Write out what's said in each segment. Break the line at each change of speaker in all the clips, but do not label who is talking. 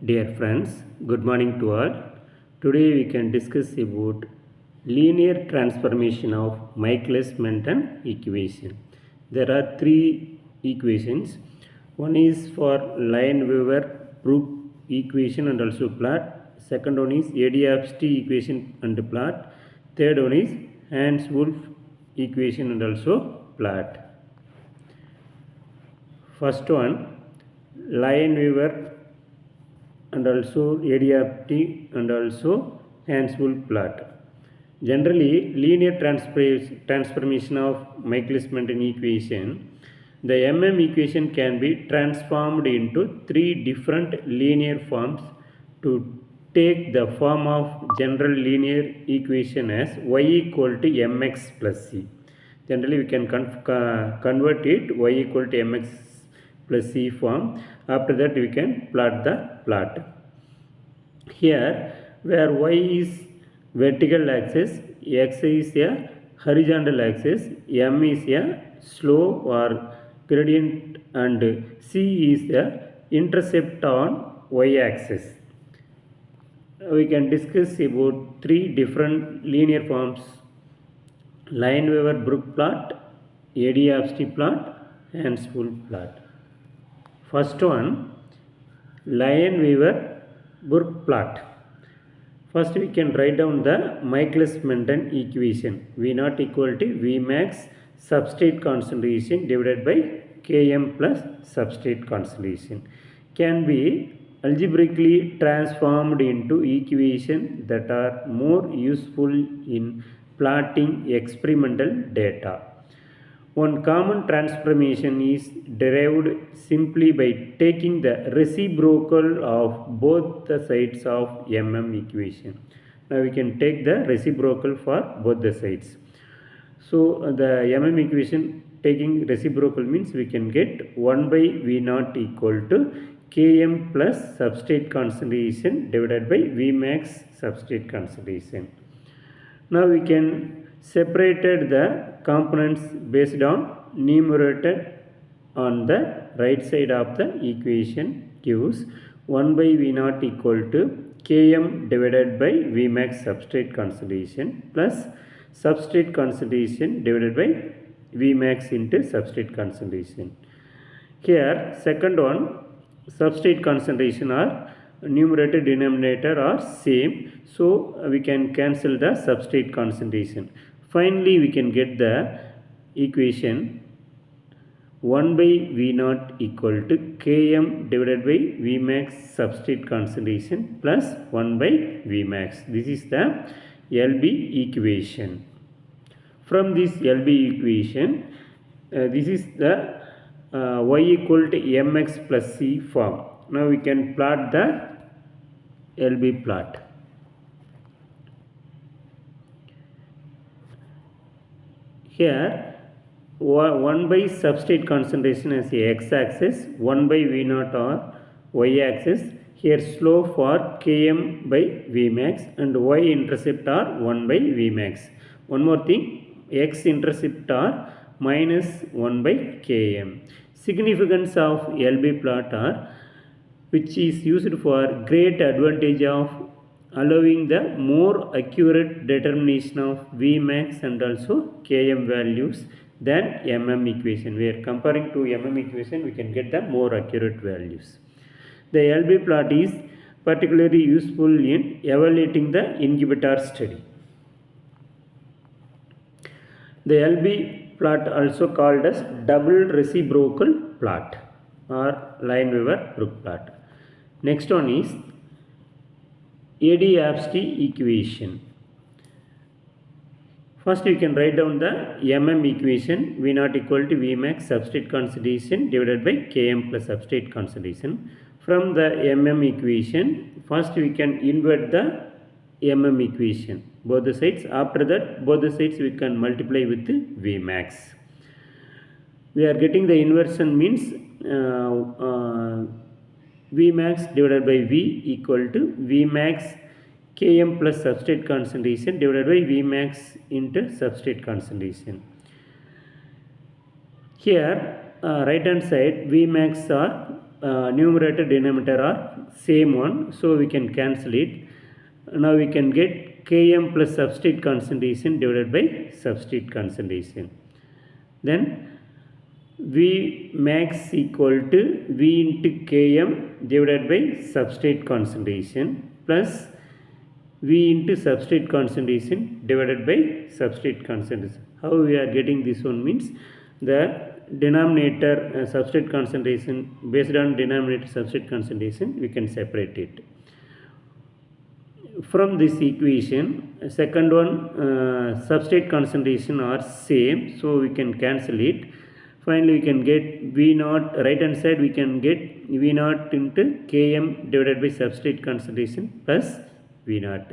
Dear friends, good morning to all. Today we can discuss about linear transformation of Michaelis-Menten equation. There are three equations. One is for Lineweaver-Brook equation and also plot. Second one is ADFT equation and plot. Third one is Hans-Wolf equation and also plot. First one, Lineweaver and also ADFT and also Hans-Wolf plot. Generally, linear transformation of Michaelis-Menten equation, the equation can be transformed into three different linear forms to take the form of general linear equation as y equal to mx plus c. Generally, we can convert it y equal to mx plus c form. After that, we can plot the plot. Here, where y is vertical axis, x is a horizontal axis, m is a slope or gradient, and c is the intercept on y axis. We can discuss about three different linear forms: Lineweaver-Brook plot, ADFT plot, Hans-Wolf plot. First one, Lineweaver-Brook plot. First we can write down the Michaelis-Menten equation. V naught equal to Vmax substrate concentration divided by Km plus substrate concentration can be algebraically transformed into equations that are more useful in plotting experimental data. One common transformation is derived simply by taking the reciprocal of both the sides of equation. Now we can take the reciprocal for both the sides. So the equation taking reciprocal means we can get 1 by V naught equal to Km plus substrate concentration divided by Vmax substrate concentration. Now we can separated the components based on numerator on the right side of the equation gives 1 by V naught equal to Km divided by Vmax substrate concentration plus substrate concentration divided by Vmax into substrate concentration. Here second one, substrate concentration are numerator denominator are same, so we can cancel the substrate concentration. Finally we can get the equation 1 by V naught equal to Km divided by Vmax substrate concentration plus 1 by Vmax. This is the LB equation. From this LB equation, this is the y equal to mx plus c form. Now we can plot the LB plot. Here 1 by substrate concentration as the x-axis, 1 by V naught or y-axis. Here slope for Km by Vmax and y-intercept are 1 by Vmax. One more thing, x-intercept are minus 1 by Km. Significance of LB plot are which is used for great advantage of allowing the more accurate determination of Vmax and also Km values than equation. We are comparing to equation, we can get the more accurate values. The LB plot is particularly useful in evaluating the inhibitor study. The LB plot also called as double reciprocal plot or Lineweaver-Brook plot. Next one is ADFT equation. First we can write down the equation V naught equal to Vmax substrate concentration divided by Km plus substrate concentration. From the equation, first we can invert the equation both the sides. After that both the sides we can multiply with Vmax. We are getting the inversion means Vmax divided by V equal to Vmax Km plus substrate concentration divided by Vmax into substrate concentration. Here right hand side Vmax are numerator denominator are same one, so we can cancel it. Now we can get Km plus substrate concentration divided by substrate concentration. Then V max equal to V into Km divided by substrate concentration plus V into substrate concentration divided by substrate concentration. How we are getting this one means the denominator substrate concentration, based on denominator substrate concentration we can separate it. From this equation, second one, substrate concentration are same, so we can cancel it. Finally we can get V naught, right hand side we can get V naught into Km divided by substrate concentration plus V naught.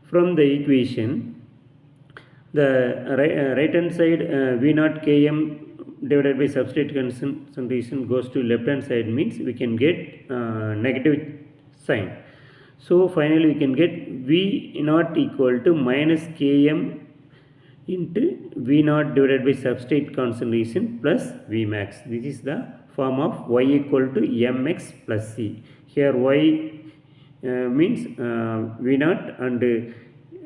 From the equation, the right hand side V naught Km divided by substrate concentration goes to left hand side, means we can get negative sign. So finally we can get V naught equal to minus Km into V naught divided by substrate concentration plus V max. This is the form of Y equal to Mx plus C. Here Y means V naught and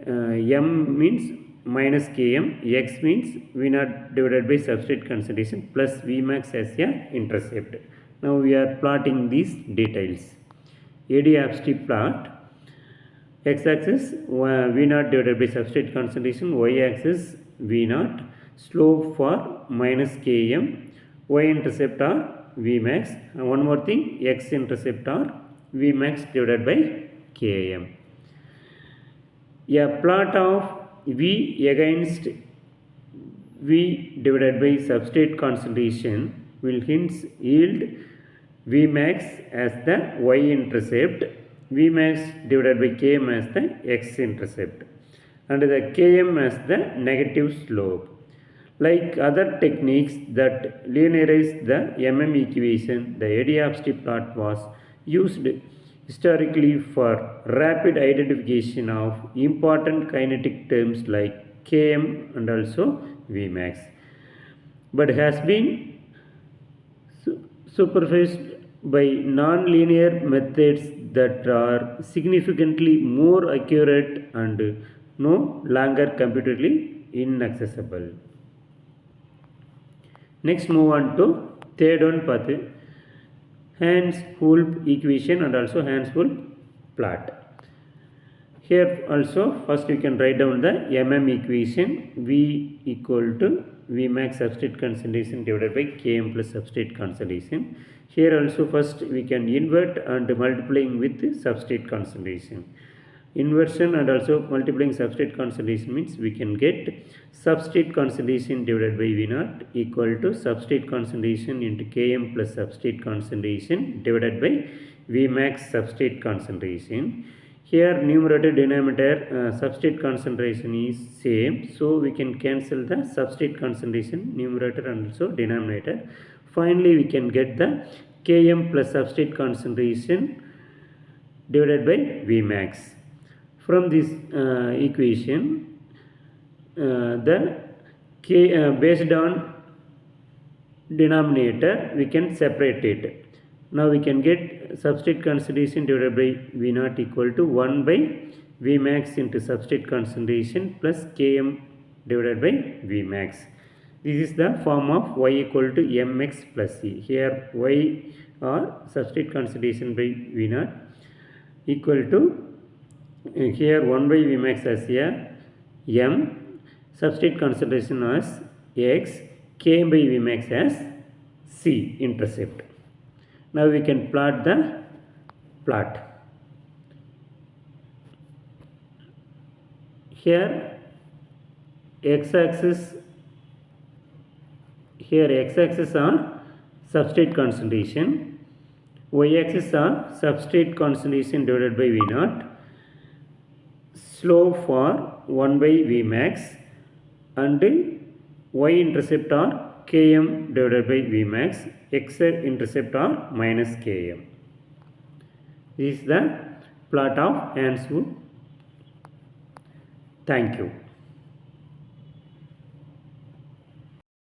M means minus Km, X means V naught divided by substrate concentration plus V max as a intercept. Now we are plotting these details. AD-absty plot. X-axis V naught divided by substrate concentration, Y-axis V naught, slope for minus Km, Y-intercept or V max, and one more thing, X-intercept or V max divided by Km. A plot of V against V divided by substrate concentration will hence yield V max as the Y-intercept, V max divided by Km as the X-intercept, and the Km as the negative slope. Like other techniques that linearize the equation, the AD-absty plot was used historically for rapid identification of important kinetic terms like Km and also V max, but has been supervised by non-linear methods that are significantly more accurate and no longer computably inaccessible. Next move on to third one path, Hans-Hulp equation and also Hans-Hulp plot. Here also first we can write down the equation, V equal to V max substrate concentration divided by Km plus substrate concentration. Here also first we can invert and multiplying with substrate concentration. Inversion and also multiplying substrate concentration means we can get substrate concentration divided by V naught equal to substrate concentration into Km plus substrate concentration divided by V max substrate concentration. Here numerator denominator substrate concentration is same, so we can cancel the substrate concentration numerator and also denominator. Finally we can get the Km plus substrate concentration divided by V max. From this equation, the K based on denominator we can separate it. Now we can get substrate concentration divided by V naught equal to 1 by V max into substrate concentration plus Km divided by V max. This is the form of Y equal to Mx plus C. Here Y or substrate concentration by V naught equal to here 1 by V max as a M, substrate concentration as X, Km by V max as C intercept. Now we can plot the plot. Here x-axis are substrate concentration, y-axis are substrate concentration divided by V naught, slope for 1 by V max, and y-intercept are Km divided by V max, x-intercept are minus Km. This is the plot of Hans-Hulp. Thank you.